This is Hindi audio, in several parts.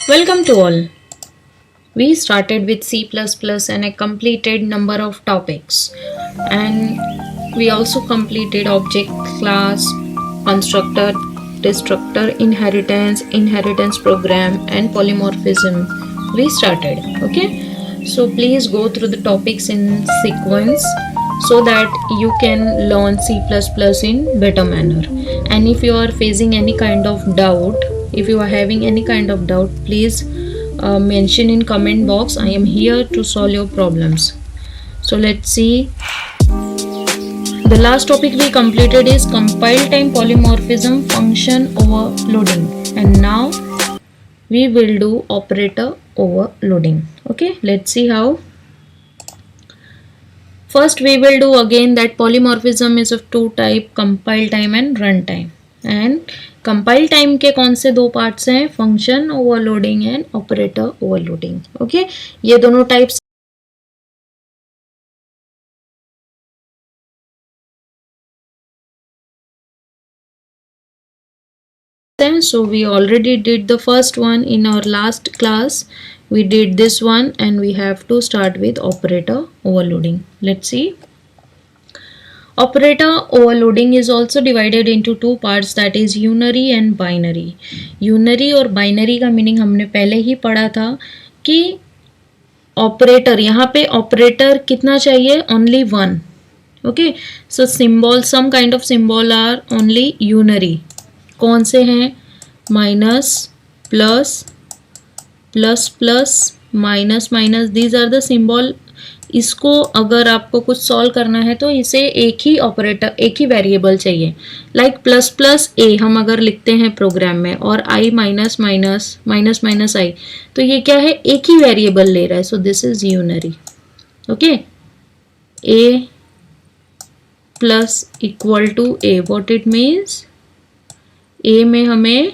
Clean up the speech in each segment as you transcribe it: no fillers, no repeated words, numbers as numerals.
Welcome to all. We started with C++ and a completed number of topics. And we also completed object class, constructor, destructor, inheritance program, and polymorphism. We started. Okay. So please go through the topics in sequence so that you can learn C++ in better manner. And if you are facing any kind of doubt, if you are having any kind of doubt, please mention in comment box. I am here to solve your problems. So let's see. The last topic we completed is compile time polymorphism function overloading, and now we will do operator overloading. Okay, let's see how. First we will do again that polymorphism is of two type, compile time and runtime. And compile time के कौन से दो पार्ट्स हैं, function overloading and operator overloading. Okay, ये दोनों टाइप्स हैं. So we already did the first one in our last class. We did this one and we have to start with operator overloading. Let's see. Operator overloading is also divided into two parts, that is unary and binary. Unary और binary का मीनिंग हमने पहले ही पढ़ा था कि ऑपरेटर, यहाँ पे ऑपरेटर कितना चाहिए, only one. Okay, so symbol, some kind of symbol are only unary. कौन से हैं, minus, plus, plus plus, minus minus, these are the symbol. इसको अगर आपको कुछ सॉल्व करना है तो इसे एक ही ऑपरेटर, एक ही वेरिएबल चाहिए. लाइक प्लस प्लस ए हम अगर लिखते हैं प्रोग्राम में, और आई माइनस माइनस, माइनस माइनस आई, तो ये क्या है, एक ही वेरिएबल ले रहा है. So this is unary. Okay, a plus equal to a, what it means, a में हमें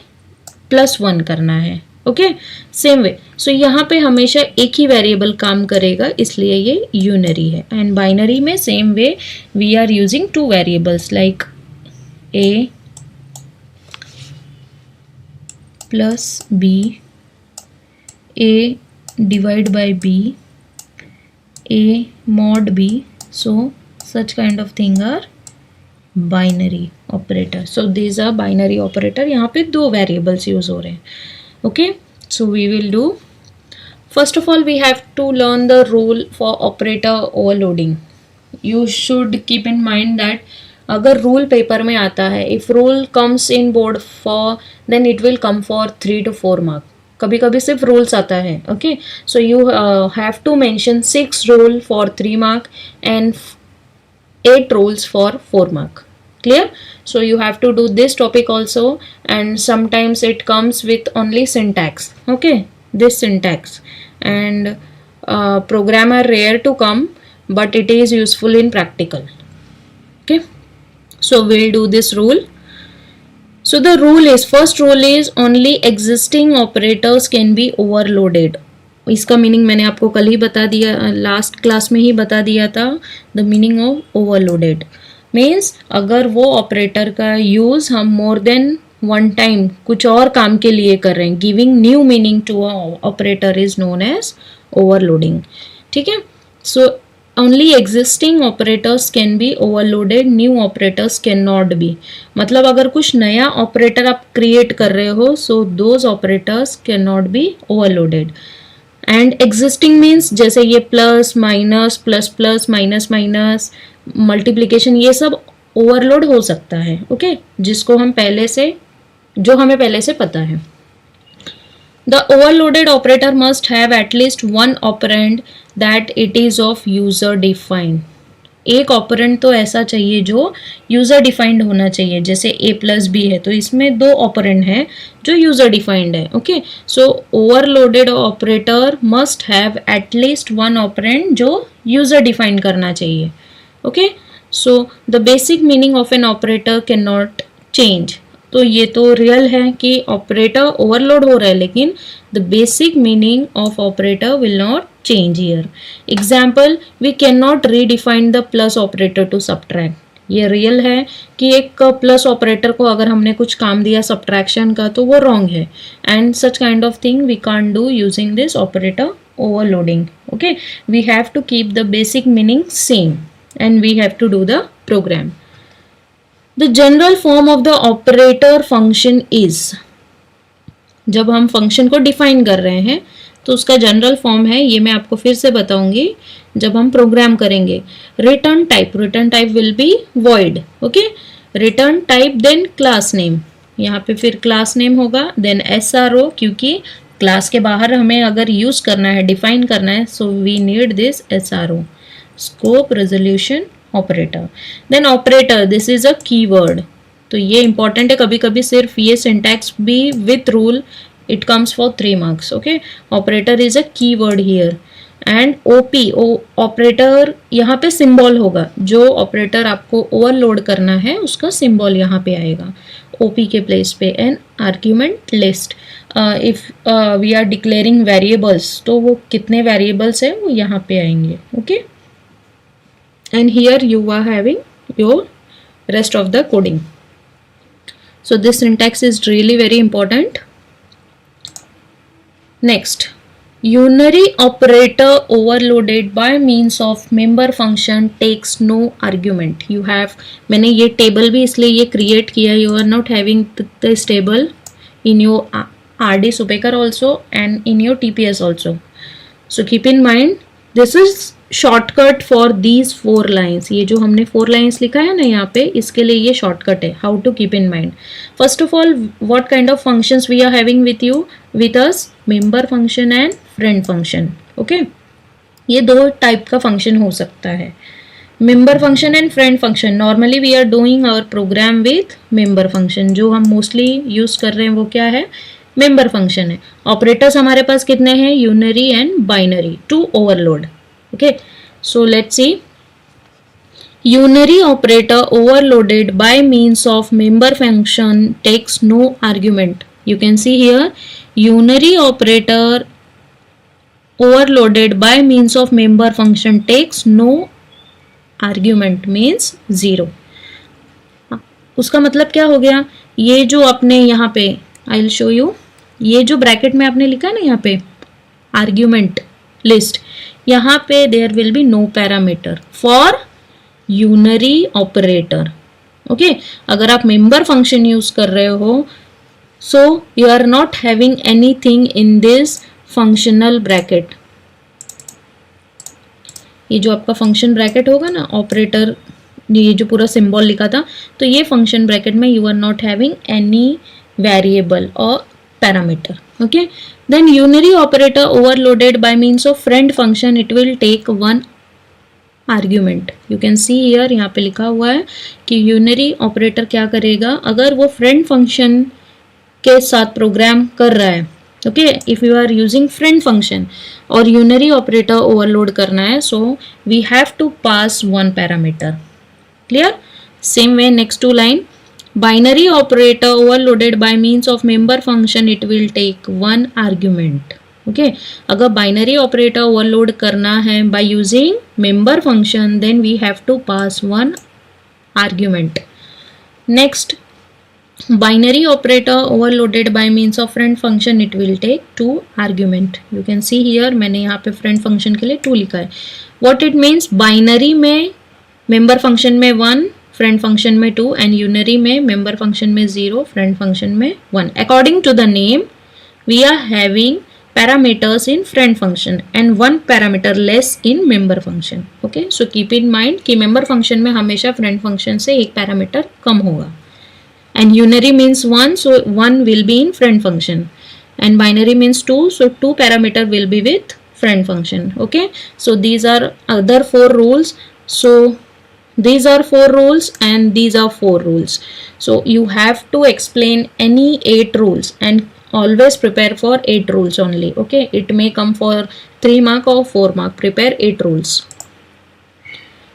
प्लस वन करना है. Okay, same way. सो यहाँ पे हमेशा एक ही वेरिएबल काम करेगा, इसलिए ये यूनरी है. एंड बाइनरी में same way we are using two variables like A plus B, A divide by B, A mod B. So such kind of thing are binary operator. So these are binary operator. यहाँ पे दो वेरिएबल्स यूज हो रहे हैं. Okay, so we will do, first of all we have to learn the rule for operator overloading. You should keep in mind that अगर रूल पेपर में आता है, if rule comes in board for, then it will come for 3 to 4 mark. कभी कभी सिर्फ रूल्स आता है. okay, so you have to mention 6 rule for 3 mark and 8 rules for 4 mark. Clear? So you have to do this topic also, and sometimes it comes with only syntax. Okay, this syntax, and program are rare to come, but it is useful in practical. Okay, so we'll do this rule. So the rule is, first rule is only existing operators can be overloaded. इसका मीनिंग मैंने आपको कल ही बता दिया, लास्ट क्लास में ही बता दिया था. The meaning of overloaded means अगर वो ऑपरेटर का यूज़ हम मोर देन वन टाइम कुछ और काम के लिए कर रहे हैं, giving new meaning to operator is known as overloading. ठीक है, so only existing operators can be overloaded, new operators can not be. मतलब अगर कुछ नया ऑपरेटर आप क्रिएट कर रहे हो, so those operators can not B overloaded. And existing means जैसे ये plus minus, plus plus, minus minus, multiplication, ये सब ओवरलोड हो सकता है. ओके, जिसको हम पहले से, जो हमें पहले से पता है. The overloaded operator must have at least one operand that it is of user defined. एक ऑपरेंड तो ऐसा चाहिए जो यूजर डिफाइंड होना चाहिए. जैसे ए प्लस बी है तो इसमें दो ऑपरेंड हैं जो यूजर डिफाइंड है. Okay, so overloaded operator must have at least one operand जो यूजर डिफाइंड करना चाहिए. Okay, so the basic meaning of an operator can not change. तो ये तो रियल है कि ऑपरेटर ओवरलोड हो रहा है, लेकिन the basic meaning of operator will not change here. Example, we cannot redefine the plus operator to subtract. ये रियल है कि एक प्लस ऑपरेटर को अगर हमने कुछ काम दिया सब्ट्रैक्शन का तो वो रॉन्ग है, and such kind of thing we can't do using this operator overloading. Okay, we have to keep the basic meaning same and we have to do the program. The general form of the operator function is, जब हम फंक्शन को डिफाइन कर रहे हैं तो उसका जनरल फॉर्म है, ये मैं आपको फिर से बताऊंगी जब हम प्रोग्राम करेंगे. Return type will be void. Okay, return type then class name, यहाँ पे फिर क्लास नेम होगा, देन SRO, क्योंकि क्लास के बाहर हमें अगर यूज करना है, डिफाइन करना है, so we need this SRO, scope resolution operator. Then operator, this is a keyword, तो ये इंपॉर्टेंट है. कभी कभी सिर्फ ये सिंटैक्स भी with rule it comes for 3 marks. Okay, operator is a keyword here. And OP operator, यहाँ पे सिंबल होगा, जो ऑपरेटर आपको ओवरलोड करना है उसका सिंबल यहाँ पे आएगा OP के प्लेस पे. An argument list, if we are declaring variables तो वो कितने वेरिएबल्स हैं वो यहाँ पे आएंगे. Okay, and here you are having your rest of the coding. So this syntax is really very important. Next, unary operator overloaded by means of member function takes no argument. You have, मैंने ये टेबल भी इसलिए ये क्रिएट किया, you are not having this table in your RD Supaker also and in your TPS also. So keep in mind this is shortcut for these 4 lines. ये जो हमने 4 लाइन्स लिखा है ना यहाँ पे, इसके लिए ये शॉर्टकट है. How to keep in mind, first of all what kind of functions we are having with you, with us member function and friend function. Okay, ये 2 टाइप का फंक्शन हो सकता है, member function and friend function. Normally we are doing our program with member function. जो हम मोस्टली यूज कर रहे हैं वो क्या है, मेंबर फंक्शन है. ऑपरेटर्स हमारे पास कितने हैं, unary and binary to overload. Okay, so let's see. Unary operator overloaded by means of member function takes no argument. You can see here, unary operator overloaded by means of member function takes no argument means 0. उसका मतलब क्या हो गया, ये जो आपने यहाँ पे, आई विल शो यू, ये जो ब्रैकेट में आपने लिखा है ना यहाँ पे आर्ग्यूमेंट लिस्ट, यहाँ पे there will be no parameter for unary operator. Okay, अगर आप मेंबर फंक्शन यूज कर रहे हो so you are not having anything in this functional bracket. ये जो आपका फंक्शन ब्रैकेट होगा ना, ऑपरेटर, ये जो पूरा सिंबल लिखा था, तो ये फंक्शन ब्रैकेट में you are not having any variable और parameter. Okay, then unary operator overloaded by means of friend function, it will take 1 argument. You can see here, यहाँ पे लिखा हुआ है कि unary operator क्या करेगा, अगर वो friend function के साथ प्रोग्राम कर रहा है. Okay, if you are using friend function और unary operator overload करना है, so we have to pass 1 parameter. Clear? Same way, next 2 line. Binary operator overloaded by means of member function, it will take 1 argument. Okay, अगर binary operator overload करना है by using member function, then we have to pass 1 argument. Next, binary operator overloaded by means of friend function, it will take 2 argument. You can see here, मैंने यहाँ पे friend function के लिए 2 लिखा है. What it means, binary में member function में 1, फ्रेंड फंक्शन में 2 एंड यूनरी में मेंबर फंक्शन में 0, फ्रेंड फंक्शन में 1. According to the name we are having parameters in friend function and 1 parameter less in member function. Okay, so keep in mind कि मेंबर फंक्शन में हमेशा फ्रेंड फंक्शन से 1 पैरामीटर कम होगा. And unary means 1, so 1 will be in friend function, and binary means 2, so 2 parameter will B with friend function. Okay, so these are other 4 rules. So these are 4 rules and these are 4 rules. So you have to explain any 8 rules and always prepare for 8 rules only. Okay, it may come for 3 mark or 4 mark. Prepare 8 rules.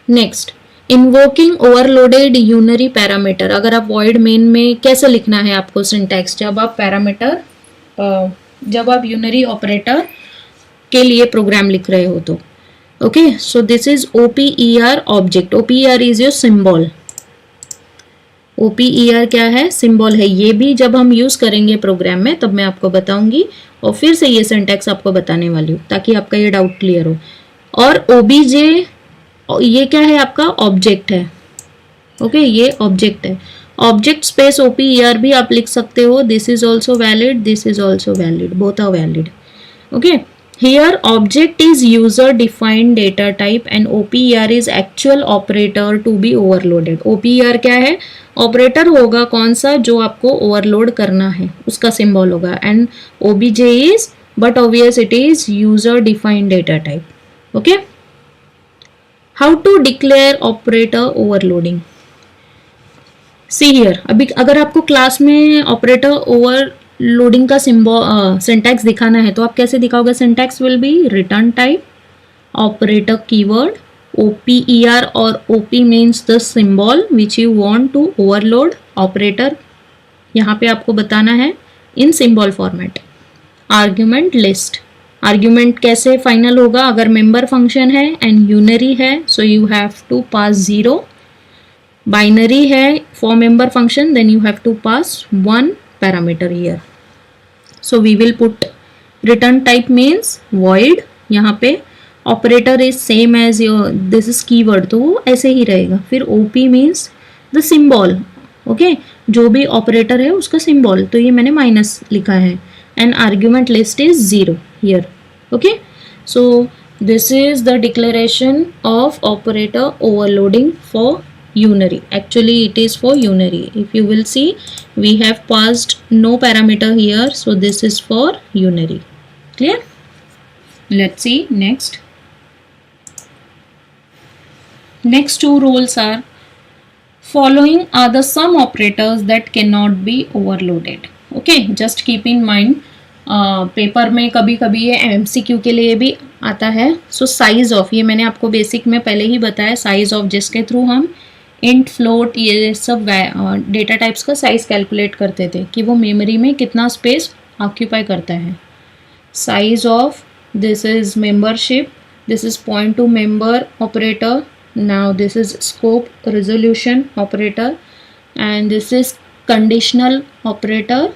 Next, invoking overloaded unary parameter. अगर आप void main में कैसे लिखना है आपको syntax, जब आप पैरामीटर, जब आप unary operator के लिए प्रोग्राम लिख रहे हो तो. Okay, so this is OPER object. OPER is your symbol. OPER क्या है, सिंबल है। ये भी जब हम यूज करेंगे प्रोग्राम में तब मैं आपको बताऊंगी और फिर से ये सिंटैक्स आपको बताने वाली हूँ ताकि आपका ये डाउट क्लियर हो। और OBJ ये क्या है, आपका ऑब्जेक्ट है। ओके, ये ऑब्जेक्ट है। ऑब्जेक्ट स्पेस OPER भी आप लिख सकते हो। This is also valid, this is also valid, both are valid. Okay, here object is user defined data type and OPER is actual operator to be overloaded. OPER क्या है, ऑपरेटर होगा कौन सा जो आपको ओवरलोड करना है, उसका सिंबल होगा। And OBJ is, but obvious it is user defined data type. Okay, how to declare operator overloading? See here, अभी अगर आपको क्लास में ऑपरेटर ओवरलोडिंग का सिंबल सिंटैक्स दिखाना है तो आप कैसे दिखाओगे? Syntax will be return type operator keyword OPER और OP means the symbol which you want to overload operator. यहाँ पे आपको बताना है in symbol format. Argument list, argument कैसे फाइनल होगा? अगर मेंबर फंक्शन है एंड यूनरी है so you have to pass 0। Binary है for member function then you have to pass one parameter here. So we will put return type means void. यहाँ पे operator is same as your this is keyword तो वो ऐसे ही रहेगा। फिर OP means the symbol. okay, जो भी operator है उसका symbol, तो ये मैंने माइनस लिखा है। and argument list is 0 here. okay, so this is the declaration of operator overloading for unary. Actually it is for unary. If you will see, we have passed no parameter here, so this is for unary. Clear? Let's see next. Next two rules are following are the some operators that cannot be overloaded. Okay, just keep in mind. Paper में कभी कभी ये MCQ के लिए भी आता है। सो साइज ऑफ, ये मैंने आपको बेसिक में पहले ही बताया, साइज ऑफ जिसके थ्रू हम इंट फ्लोट ये सब डेटा टाइप्स का साइज कैलकुलेट करते थे कि वो मेमोरी में कितना स्पेस ऑक्यूपाई करता है। Size of, this is membership, this is point two member operator, now this is scope resolution operator and this is conditional operator.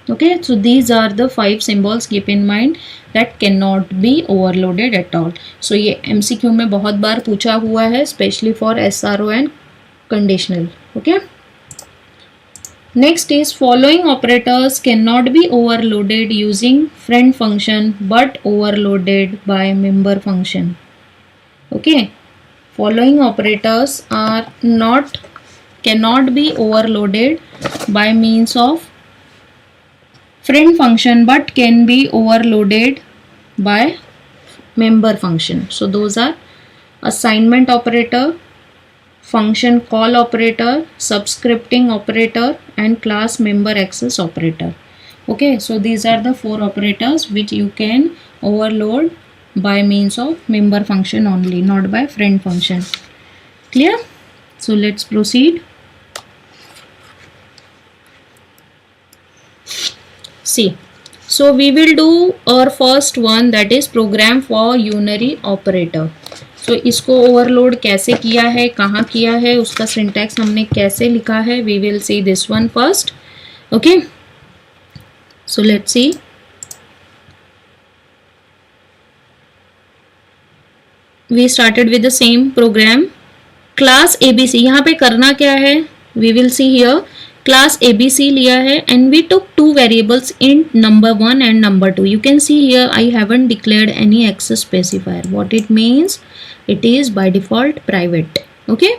okay, so these are the 5 symbols, keep in mind that cannot be overloaded at all. so ये MCQ में बहुत बार पूछा हुआ है, especially for SRO and conditional. okay, next is following operators cannot be overloaded using friend function but overloaded by member function. okay, following operators are cannot be overloaded by means of friend function but can be overloaded by member function. so those are assignment operator, function call operator, subscripting operator and class member access operator. okay, so these are the 4 operators which you can overload by means of member function only, not by friend function. Clear? so let's proceed. See, so we will do our first one, that is program for unary operator. so इसको ओवरलोड कैसे किया है, कहाँ किया है, उसका सिंटैक्स हमने कैसे लिखा है, we will see this one first. okay, so let's see. we started with the same program class ABC. यहाँ पे करना क्या है, we will see here. class ABC लिया है and we took 2 variables int number 1 and number 2. you can see here I haven't declared any access specifier. what it means, it is by default private. okay,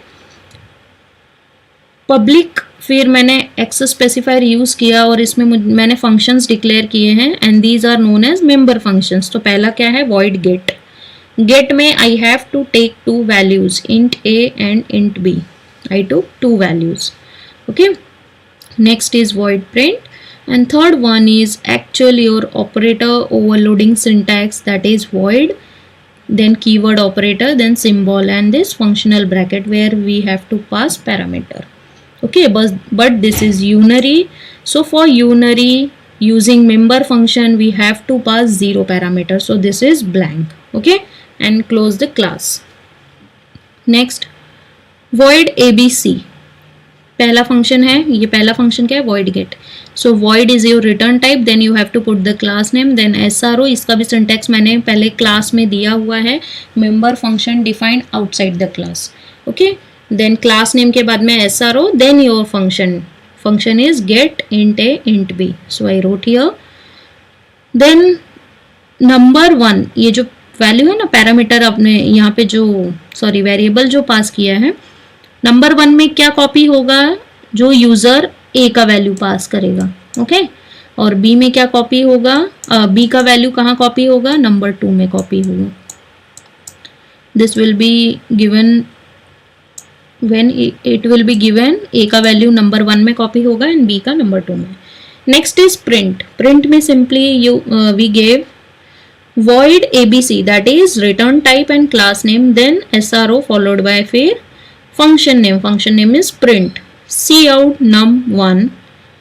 public फिर मैंने access specifier यूज किया और इसमें मैंने functions डिक्लेयर किए हैं and these are known as member functions. तो पहला क्या है, void get. get में I have to take 2 values, int A and int B. I took 2 values. okay, next is void print and third one is actual your operator overloading syntax, that is void, then keyword operator, then symbol and this functional bracket where we have to pass parameter. okay, but this is unary. so for unary using member function we have to pass 0 parameter, so this is blank. okay, and close the class. next, void ABC. पहला फंक्शन है, ये पहला फंक्शन क्या है, void get. So void is your return type, then you have to put the class name, then SRO. इसका भी सिंटैक्स मैंने पहले क्लास में दिया हुआ है, member function defined outside the class. Okay, then class name के बाद में SRO, then your function is get int a int b. So I wrote here. Then number 1, ये जो वैल्यू है ना, पैरामीटर अपने यहाँ पे जो वेरिएबल जो पास किया है, नंबर 1 में क्या कॉपी होगा, जो यूजर ए का वैल्यू पास करेगा. ओके, और बी में क्या कॉपी होगा, बी का वैल्यू कहाँ कॉपी होगा, नंबर 2 में कॉपी होगा. This will be given when it will be given, a का वैल्यू नंबर 1 में कॉपी होगा एंड बी का नंबर 2 में. Next is print. प्रिंट में simply we gave void abc, that is return type and class name, then SRO followed by फिर function name is print cout num1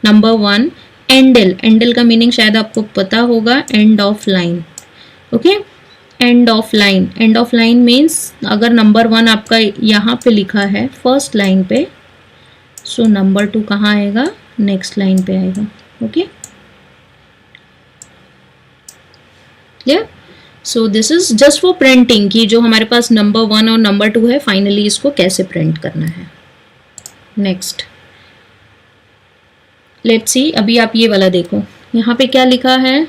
number 1 endl का मीनिंग शायद आपको पता होगा, end of line. Okay, end of line means अगर नंबर 1 आपका यहाँ पे लिखा है फर्स्ट लाइन पे, सो नंबर 2 कहाँ आएगा, नेक्स्ट लाइन पे आएगा. Okay, clear. So this is just for printing कि जो हमारे पास नंबर 1 और नंबर 2 है, फाइनली इसको कैसे प्रिंट करना है. नेक्स्ट लेट्स सी, अभी आप ये वाला देखो, यहाँ पे क्या लिखा है,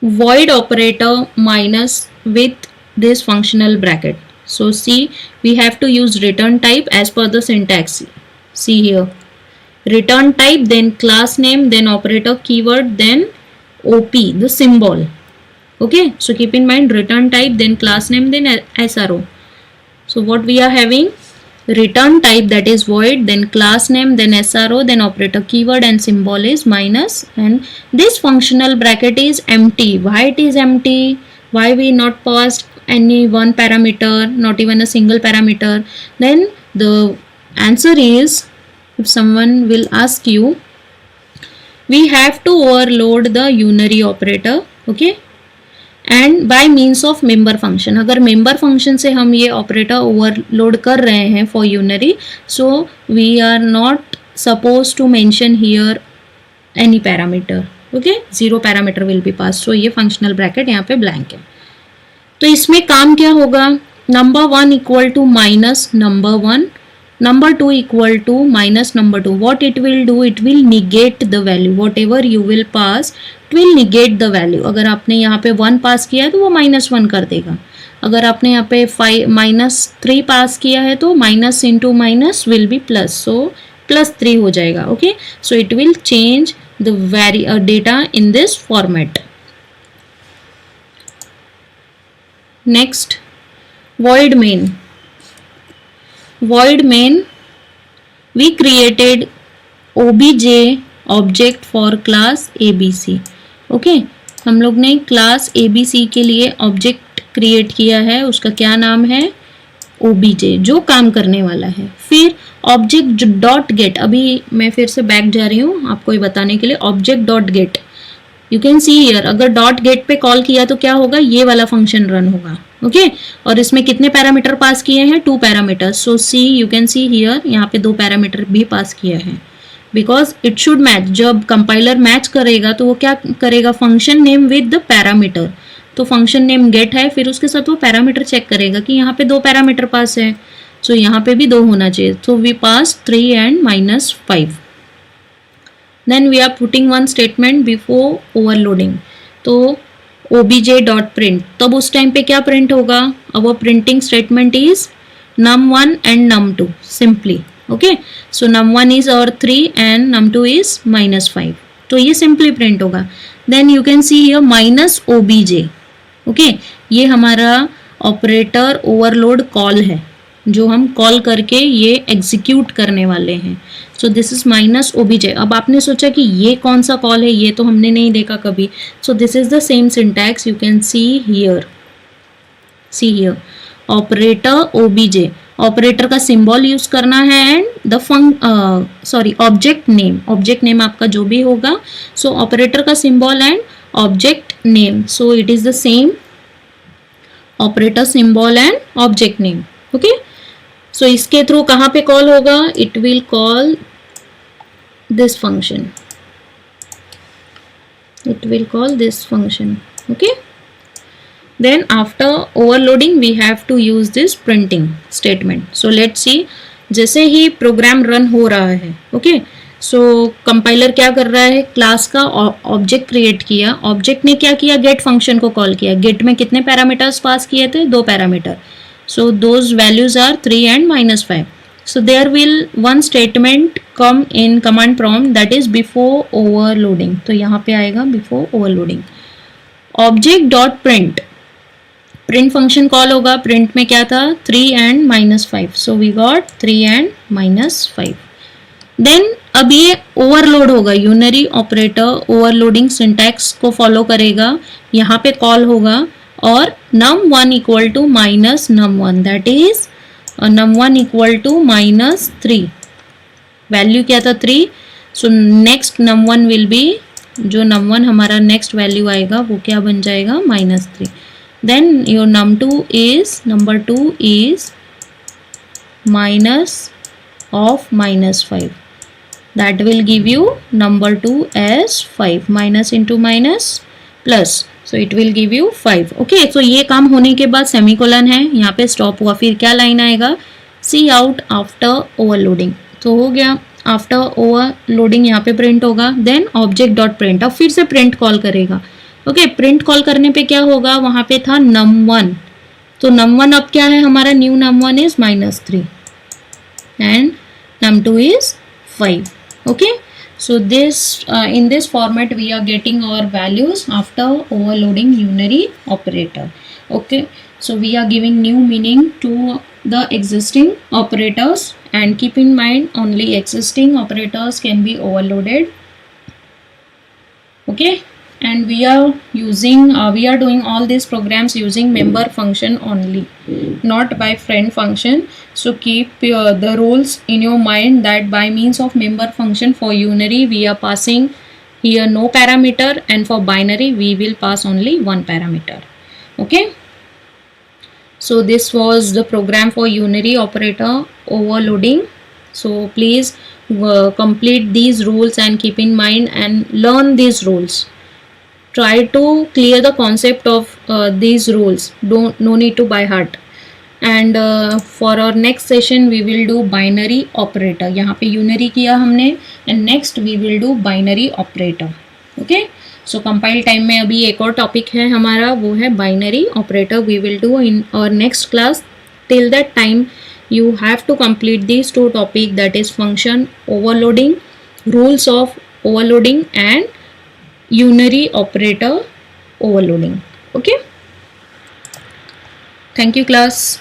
void operator minus with this functional bracket. So see, we have to use return type as per the syntax. See here, return type, then class name, then operator keyword, then OP, the symbol. Okay, so keep in mind return type, then class name, then SRO. So what we are having, return type, that is void, then class name, then SRO, then operator keyword and symbol is minus, and this functional bracket is empty. Why it is empty? Why we not passed any one parameter, not even a single parameter? Then the answer is, if someone will ask you, we have to overload the unary operator. Okay, and by means of member function. अगर member function से हम ये operator overload कर रहे हैं for unary, so we are not supposed to mention here any parameter. Okay, 0 parameter will be passed. So ये functional bracket यहाँ पे blank है. तो इसमें काम क्या होगा, number 1 equal to minus number 1, number 2 equal to minus number 2. What it will do, it will negate the value. Whatever you will pass, it will negate the value. अगर आपने यहाँ पे 1 पास किया है तो वो -1 कर देगा. अगर आपने यहाँ पे -3 पास किया है तो minus into minus will be plus, so +3 हो जाएगा. Okay, so it will change the data in this format. Next, void main. Void main, we created obj object for class abc. Okay, हम लोग ने क्लास abc के लिए ऑब्जेक्ट क्रिएट किया है, उसका क्या नाम है, obj, जो काम करने वाला है. फिर ऑब्जेक्ट डॉट गेट, अभी मैं फिर से बैक जा रही हूँ आपको ये बताने के लिए. Object dot gate, you can see here, अगर डॉट गेट पे कॉल किया तो क्या होगा, ये वाला फंक्शन रन होगा. ओके, और इसमें कितने पैरामीटर पास किए हैं, 2 parameters. So see, you can see here, यहाँ पे 2 पैरामीटर भी पास किया है, बिकॉज इट शुड मैच. जब कंपाइलर मैच करेगा तो वो क्या करेगा, function name with the parameter. तो फंक्शन नेम गेट है, फिर उसके साथ वो पैरामीटर चेक करेगा कि यहाँ पे 2 पैरामीटर पास है, सो यहाँ पे भी 2 होना चाहिए. तो we pass 3 and -5. Then we are putting one statement before overloading. तो obj.print, तब उस टाइम पे क्या प्रिंट होगा, our printing statement is num1 and num2 simply. Okay, so num1 is और 3 एंड num2 इज -5. तो ये सिंपली प्रिंट होगा. Then you can see here -obj. Okay, ये हमारा ऑपरेटर ओवरलोड कॉल है, जो हम कॉल करके ये एग्जीक्यूट करने वाले हैं. सो दिस इज -obj. अब आपने सोचा कि ये कौन सा कॉल है, ये तो हमने नहीं देखा कभी. सो this is the same syntax, you can see here. Operator obj, operator का सिंबल यूज करना है एंड द ऑब्जेक्ट नेम आपका जो भी होगा. सो ऑपरेटर का symbol and object name, so it is the same, operator symbol and object name. Okay, so इसके थ्रू कहाँ पे कॉल होगा, it will call this function, it will call this function. Okay, then after overloading we have to use this printing statement. So let's see, जैसे ही प्रोग्राम रन हो रहा है, ओके, सो कंपाइलर क्या कर रहा है, क्लास का ऑब्जेक्ट क्रिएट किया, ऑब्जेक्ट ने क्या किया, गेट फंक्शन को कॉल किया, गेट में कितने पैरामीटर्स पास किए थे, 2 parameter, so those values are 3 and -5. So there will one statement come in command prompt that is before overloading. तो यहाँ पे आएगा before overloading. Object dot print. Print function call होगा, print में क्या था, 3 and -5. So we got 3 and -5. Then अब ये overload होगा, unary operator overloading syntax को follow करेगा, यहाँ पे कॉल होगा और num1 equal to minus num1, that is num1 equal to -3, value क्या था 3, so next num1 will be, जो num1 हमारा नेक्स्ट वैल्यू आएगा वो क्या बन जाएगा, -3. Then your num2 is, number 2 is minus of -5, that will give you number 2 as 5, minus into minus plus, so it will give you 5. Okay, सो ये काम होने के बाद सेमीकोलन है, यहाँ पे स्टॉप हुआ, फिर क्या लाइन आएगा, सी आउट आफ्टर ओवरलोडिंग. तो हो गया, आफ्टर ओवरलोडिंग यहाँ पे प्रिंट होगा, देन ऑब्जेक्ट डॉट प्रिंट, अब फिर से प्रिंट कॉल करेगा. ओके, प्रिंट कॉल करने पे क्या होगा, वहाँ पे था num1, तो num1 अब क्या है हमारा, new num1 is -3 and num2 is 5. Okay, so this in this format we are getting our values after overloading unary operator. Okay, so we are giving new meaning to the existing operators, and keep in mind only existing operators can be overloaded. Okay, and we are using we are doing all these programs using member function only, not by friend function. So keep the rules in your mind that by means of member function for unary we are passing here no parameter, and for binary we will pass only one parameter. Okay, so this was the program for unary operator overloading. So please complete these rules and keep in mind and learn these rules. Try to clear the concept of these rules, no need to by heart. And for our next session we will do binary operator. यहाँ पे unary किया हमने, and next we will do binary operator. Okay, so compile time में अभी एक और टॉपिक है हमारा, वो है binary operator. We will do in our next class. Till that time you have to complete these 2 topics, that is function overloading, rules of overloading, and unary operator overloading. Okay, thank you class.